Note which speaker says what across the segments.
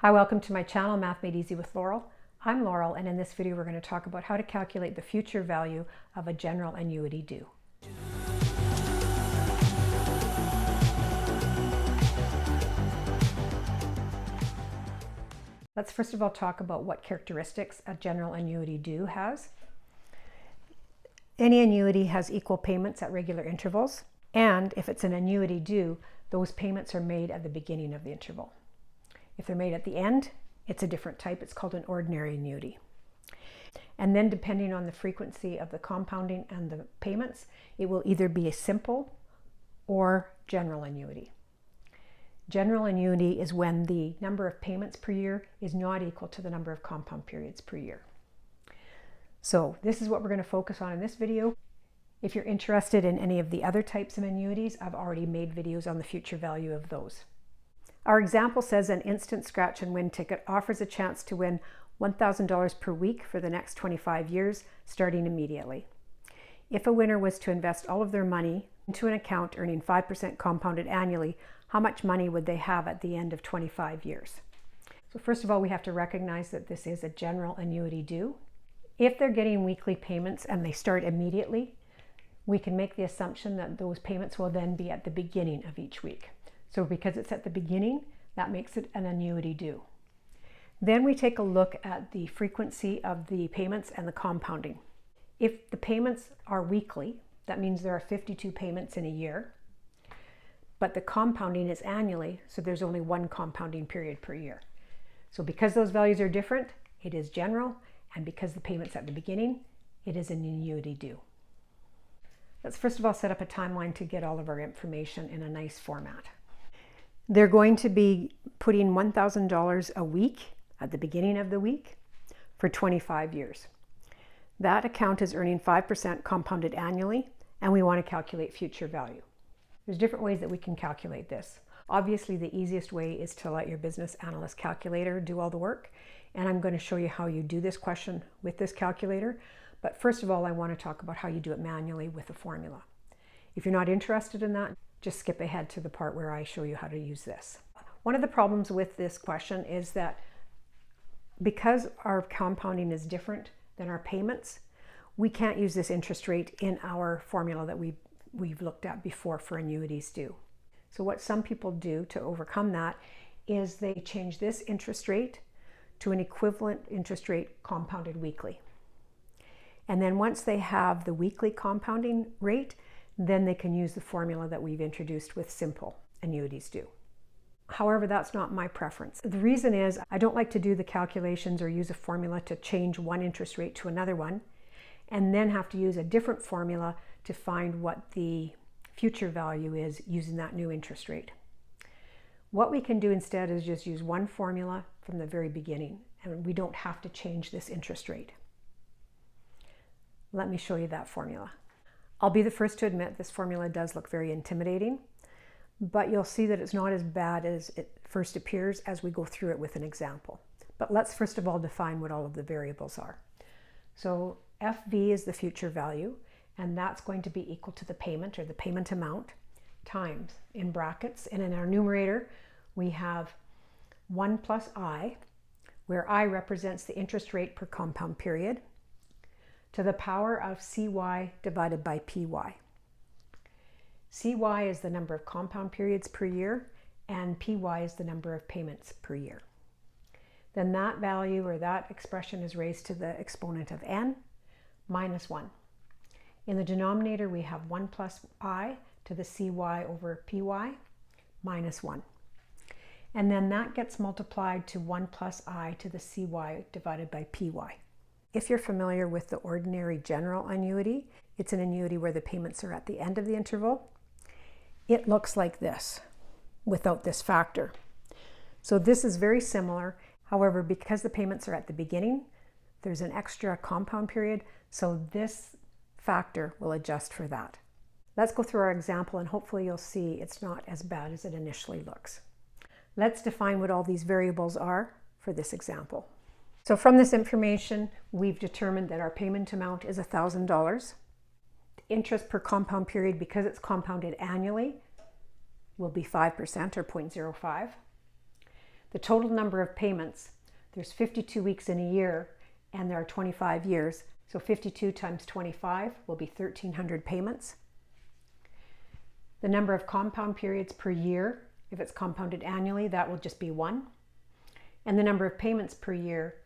Speaker 1: Hi, welcome to my channel, Math Made Easy with Laurel. I'm Laurel, and in this video we're going to talk about how to calculate the future value of a general annuity due. Let's first of all talk about what characteristics a general annuity due has. Any annuity has equal payments at regular intervals, and if it's an annuity due, those payments are made at the beginning of the interval. If they're made at the end, it's a different type. It's called an ordinary annuity. And then depending on the frequency of the compounding and the payments, it will either be a simple or general annuity. General annuity is when the number of payments per year is not equal to the number of compound periods per year. So this is what we're going to focus on in this video. If you're interested in any of the other types of annuities, I've already made videos on the future value of those. Our example says an instant scratch and win ticket offers a chance to win $1,000 per week for the next 25 years, starting immediately. If a winner was to invest all of their money into an account earning 5% compounded annually, how much money would they have at the end of 25 years? So first of all, we have to recognize that this is a general annuity due. If they're getting weekly payments and they start immediately, we can make the assumption that those payments will then be at the beginning of each week. So because it's at the beginning, that makes it an annuity due. Then we take a look at the frequency of the payments and the compounding. If the payments are weekly, that means there are 52 payments in a year, but the compounding is annually, so there's only one compounding period per year. So because those values are different, it is general, and because the payment's at the beginning, it is an annuity due. Let's first of all set up a timeline to get all of our information in a nice format. They're going to be putting $1,000 a week at the beginning of the week for 25 years. That account is earning 5% compounded annually, and we want to calculate future value. There's different ways that we can calculate this. Obviously, the easiest way is to let your business analyst calculator do all the work, and I'm going to show you how you do this question with this calculator. But first of all, I want to talk about how you do it manually with a formula. If you're not interested in that, just skip ahead to the part where I show you how to use this. One of the problems with this question is that because our compounding is different than our payments, we can't use this interest rate in our formula that we've looked at before for annuities due. So what some people do to overcome that is they change this interest rate to an equivalent interest rate compounded weekly. And then once they have the weekly compounding rate, then they can use the formula that we've introduced with simple annuities due. However, that's not my preference. The reason is I don't like to do the calculations or use a formula to change one interest rate to another one and then have to use a different formula to find what the future value is using that new interest rate. What we can do instead is just use one formula from the very beginning, and we don't have to change this interest rate. Let me show you that formula. I'll be the first to admit this formula does look very intimidating, but you'll see that it's not as bad as it first appears as we go through it with an example. But let's first of all define what all of the variables are. So FV is the future value, and that's going to be equal to the payment or the payment amount times in brackets. And in our numerator, we have 1 plus I, where I represents the interest rate per compound period, to the power of CY divided by PY. CY is the number of compound periods per year, and PY is the number of payments per year. Then that value or that expression is raised to the exponent of n minus 1. In the denominator, we have 1 plus I to the CY over PY minus 1. And then that gets multiplied to 1 plus I to the CY divided by PY. If you're familiar with the ordinary general annuity, it's an annuity where the payments are at the end of the interval. It looks like this without this factor. So this is very similar. However, because the payments are at the beginning, there's an extra compound period, so this factor will adjust for that. Let's go through our example and hopefully you'll see it's not as bad as it initially looks. Let's define what all these variables are for this example. So from this information, we've determined that our payment amount is $1,000. The interest per compound period, because it's compounded annually, will be 5% or 0.05. The total number of payments, there's 52 weeks in a year and there are 25 years. So 52 times 25 will be 1,300 payments. The number of compound periods per year, if it's compounded annually, that will just be 1. And the number of payments per year,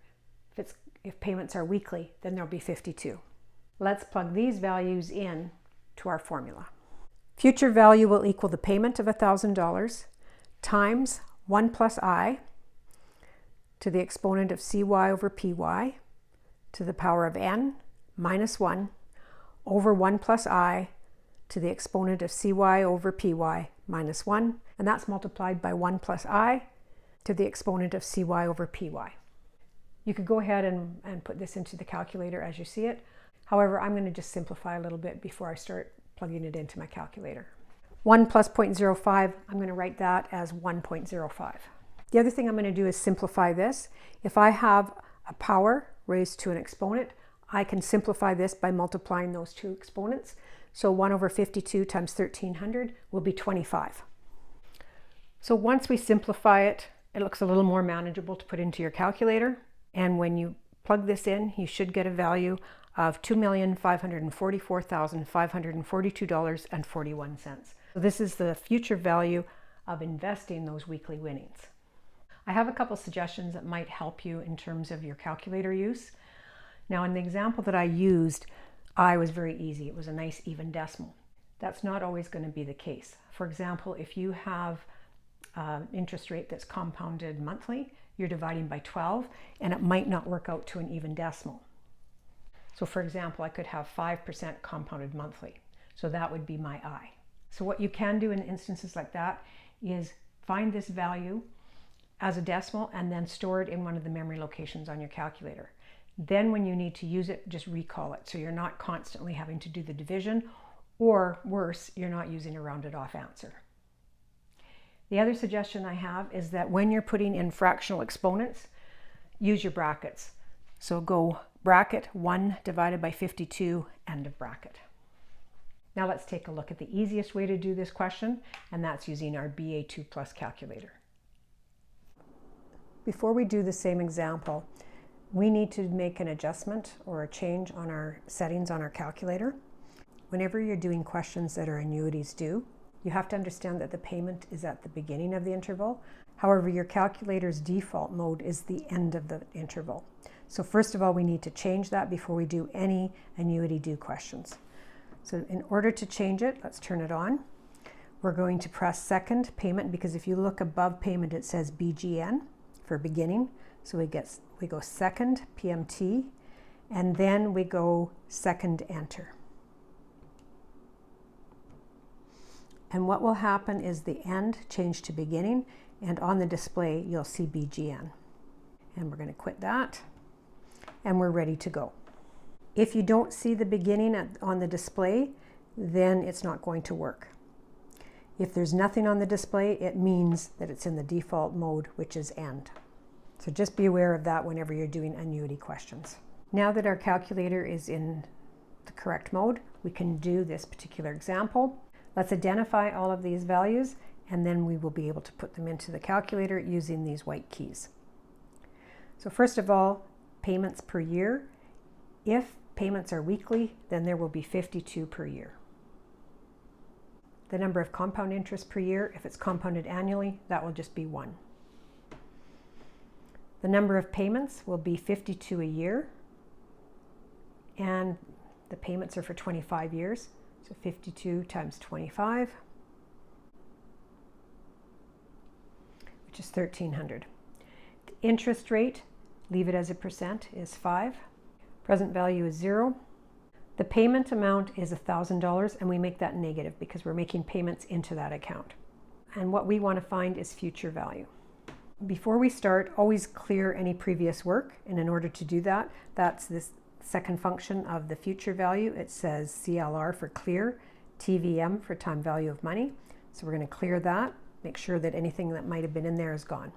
Speaker 1: if payments are weekly, then there'll be 52. Let's plug these values in to our formula. Future value will equal the payment of $1,000 times 1 plus I to the exponent of CY over PY to the power of n minus 1 over 1 plus I to the exponent of CY over PY minus 1, and that's multiplied by 1 plus I to the exponent of CY over PY. You could go ahead and put this into the calculator as you see it. However, I'm going to just simplify a little bit before I start plugging it into my calculator. 1 plus 0.05, I'm going to write that as 1.05. The other thing I'm going to do is simplify this. If I have a power raised to an exponent, I can simplify this by multiplying those two exponents. So 1 over 52 times 1,300 will be 25. So once we simplify it, it looks a little more manageable to put into your calculator. And when you plug this in, you should get a value of $2,544,542.41. So this is the future value of investing those weekly winnings. I have a couple suggestions that might help you in terms of your calculator use. Now in the example that I used, I was very easy. It was a nice even decimal. That's not always going to be the case. For example, if you have interest rate that's compounded monthly, you're dividing by 12 and it might not work out to an even decimal. So for example, I could have 5% compounded monthly. So that would be my I. So what you can do in instances like that is find this value as a decimal and then store it in one of the memory locations on your calculator. Then when you need to use it, just recall it. So you're not constantly having to do the division, or worse, you're not using a rounded off answer. The other suggestion I have is that when you're putting in fractional exponents, use your brackets. So go bracket 1 divided by 52, end of bracket. Now let's take a look at the easiest way to do this question, and that's using our BA2 Plus calculator. Before we do the same example, we need to make an adjustment or a change on our settings on our calculator. Whenever you're doing questions that are annuities due, you have to understand that the payment is at the beginning of the interval. However, your calculator's default mode is the end of the interval. So first of all, we need to change that before we do any annuity due questions. So in order to change it, let's turn it on. We're going to press second payment, because if you look above payment, it says BGN for beginning. So we go second PMT, and then we go second enter. And what will happen is the end change to beginning, and on the display you'll see BGN. And we're going to quit that, and we're ready to go. If you don't see the beginning on the display, then it's not going to work. If there's nothing on the display, it means that it's in the default mode, which is end. So just be aware of that whenever you're doing annuity questions. Now that our calculator is in the correct mode, we can do this particular example. Let's identify all of these values, and then we will be able to put them into the calculator using these white keys. So first of all, payments per year. If payments are weekly, then there will be 52 per year. The number of compound interest per year, if it's compounded annually, that will just be 1. The number of payments will be 52 a year, and the payments are for 25 years. So 52 times 25, which is 1,300. The interest rate, leave it as a percent, is 5. Present value is 0. The payment amount is $1,000, and we make that negative because we're making payments into that account. And what we want to find is future value. Before we start, always clear any previous work, and in order to do that, that's this second function of the future value. It says CLR for clear, TVM for time value of money. So we're going to clear that, make sure that anything that might have been in there is gone.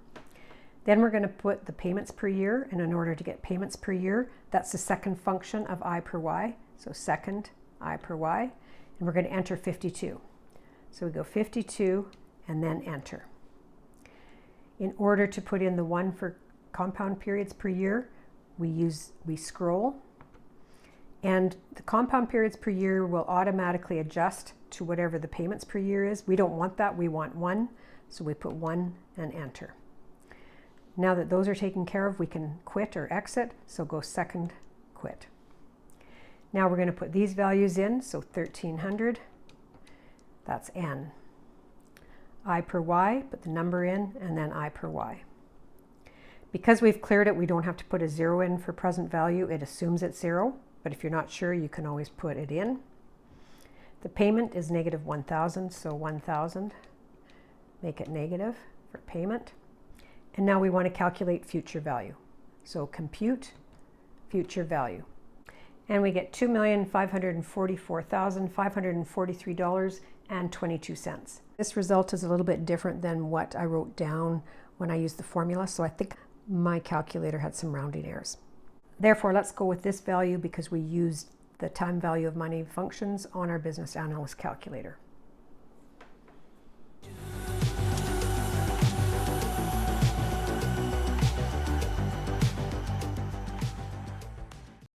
Speaker 1: Then we're going to put the payments per year, and in order to get payments per year, that's the second function of I per Y. So second I per Y, and we're going to enter 52. So we go 52 and then enter. In order to put in the 1 for compound periods per year, we scroll, and the compound periods per year will automatically adjust to whatever the payments per year is. We don't want that, we want 1, so we put 1 and enter. Now that those are taken care of, we can quit or exit, so go second, quit. Now we're going to put these values in, so 1300, that's N. I per Y, put the number in, and then I per Y. Because we've cleared it, we don't have to put a 0 in for present value. It assumes it's 0, but if you're not sure, you can always put it in. The payment is negative 1,000, so 1,000, make it negative for payment. And now we want to calculate future value. So compute future value. And we get $2,544,543.22. This result is a little bit different than what I wrote down when I used the formula, so I think my calculator had some rounding errors. Therefore, let's go with this value because we used the time value of money functions on our business analyst calculator.